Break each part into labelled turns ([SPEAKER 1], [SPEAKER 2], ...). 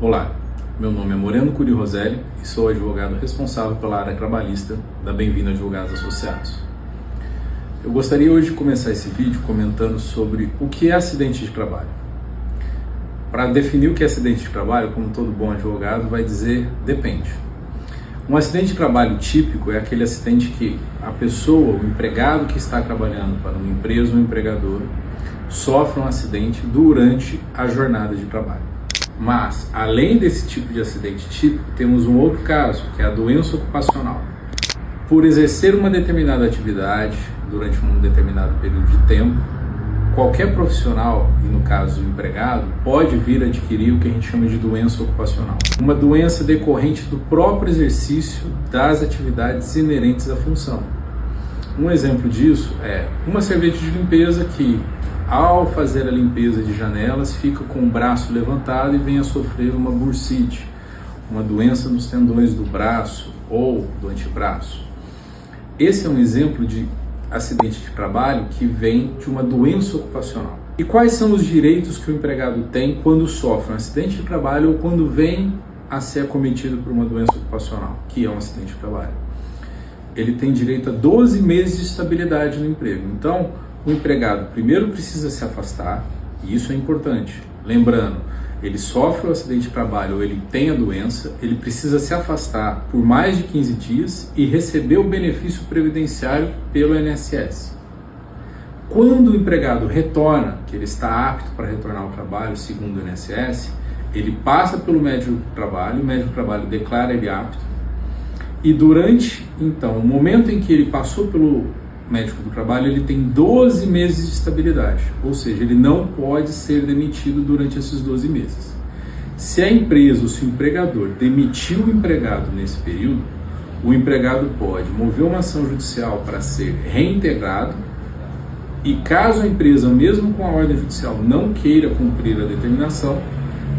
[SPEAKER 1] Olá, meu nome é Moreno Curi Roselli e sou advogado responsável pela área trabalhista da Bem-vindo Advogados Associados. Eu gostaria hoje de começar esse vídeo comentando sobre o que é acidente de trabalho. Para definir o que é acidente de trabalho, como todo bom advogado vai dizer, depende. Um acidente de trabalho típico é aquele acidente que a pessoa, o empregado que está trabalhando para uma empresa ou um empregador, sofre um acidente durante a jornada de trabalho. Mas, além desse tipo de acidente típico, temos um outro caso, que é a doença ocupacional. Por exercer uma determinada atividade durante um determinado período de tempo, qualquer profissional, e no caso o empregado, pode vir a adquirir o que a gente chama de doença ocupacional. Uma doença decorrente do próprio exercício das atividades inerentes à função. Um exemplo disso é uma servente de limpeza que, ao fazer a limpeza de janelas, fica com o braço levantado e vem a sofrer uma bursite, uma doença nos tendões do braço ou do antebraço. Esse é um exemplo de acidente de trabalho que vem de uma doença ocupacional. E quais são os direitos que o empregado tem quando sofre um acidente de trabalho ou quando vem a ser acometido por uma doença ocupacional, que é um acidente de trabalho? Ele tem direito a 12 meses de estabilidade no emprego. Então, o empregado primeiro precisa se afastar, e isso é importante. Lembrando, ele sofre o acidente de trabalho ou ele tem a doença, ele precisa se afastar por mais de 15 dias e receber o benefício previdenciário pelo INSS. Quando o empregado retorna, que ele está apto para retornar ao trabalho segundo o INSS, ele passa pelo médico do trabalho, o médico do trabalho declara ele apto, e durante, então, o momento em que ele passou pelo médico do trabalho, ele tem 12 meses de estabilidade, ou seja, ele não pode ser demitido durante esses 12 meses. Se a empresa ou se o empregador demitiu o empregado nesse período, o empregado pode mover uma ação judicial para ser reintegrado e caso a empresa, mesmo com a ordem judicial, não queira cumprir a determinação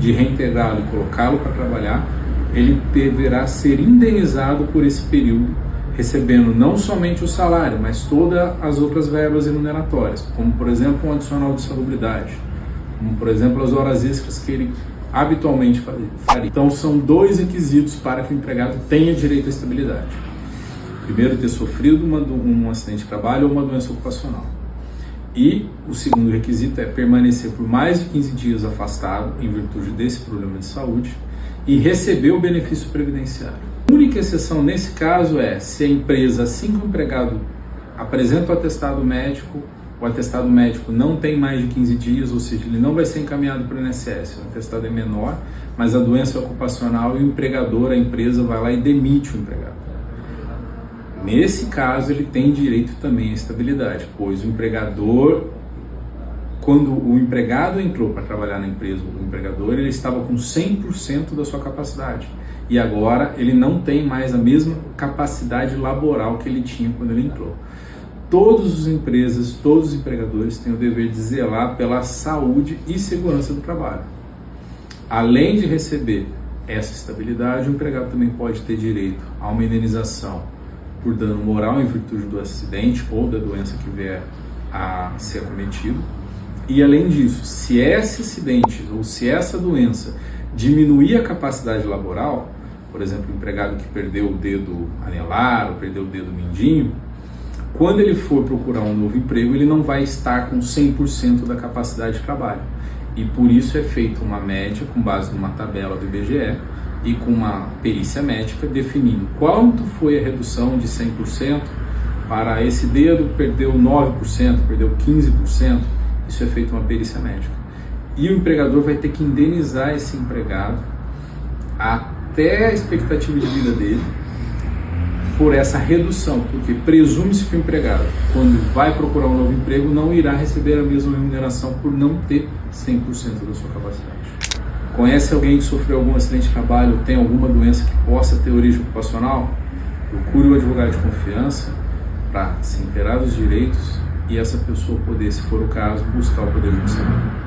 [SPEAKER 1] de reintegrá-lo e colocá-lo para trabalhar, ele deverá ser indenizado por esse período, recebendo não somente o salário, mas todas as outras verbas remuneratórias, como por exemplo um adicional de salubridade, como por exemplo as horas extras que ele habitualmente faria. Então são dois requisitos para que o empregado tenha direito à estabilidade. Primeiro, ter sofrido um acidente de trabalho ou uma doença ocupacional. E o segundo requisito é permanecer por mais de 15 dias afastado em virtude desse problema de saúde e receber o benefício previdenciário. A única exceção nesse caso é se a empresa, assim que o empregado apresenta o atestado médico não tem mais de 15 dias, ou seja, ele não vai ser encaminhado para o INSS, o atestado é menor, mas a doença é ocupacional e o empregador, a empresa, vai lá e demite o empregado. Nesse caso, ele tem direito também à estabilidade, pois o empregador, quando o empregado entrou para trabalhar na empresa, o empregador, ele estava com 100% da sua capacidade. E agora ele não tem mais a mesma capacidade laboral que ele tinha quando ele entrou. Todas as empresas, todos os empregadores têm o dever de zelar pela saúde e segurança do trabalho. Além de receber essa estabilidade, o empregado também pode ter direito a uma indenização por dano moral em virtude do acidente ou da doença que vier a ser acometido. E além disso, se esse acidente ou se essa doença diminuir a capacidade laboral, por exemplo, o empregado que perdeu o dedo anelar ou perdeu o dedo mindinho, quando ele for procurar um novo emprego, ele não vai estar com 100% da capacidade de trabalho. E por isso é feita uma média com base numa tabela do IBGE e com uma perícia médica definindo quanto foi a redução de 100% para esse dedo perdeu 9%, perdeu 15%. Isso é feito uma perícia médica. E o empregador vai ter que indenizar esse empregado até a expectativa de vida dele por essa redução, porque presume-se que o empregado, quando vai procurar um novo emprego, não irá receber a mesma remuneração por não ter 100% da sua capacidade. Conhece alguém que sofreu algum acidente de trabalho, tem alguma doença que possa ter origem ocupacional? Procure um advogado de confiança para se inteirar dos direitos e essa pessoa poder, se for o caso, buscar o Poder Judiciário.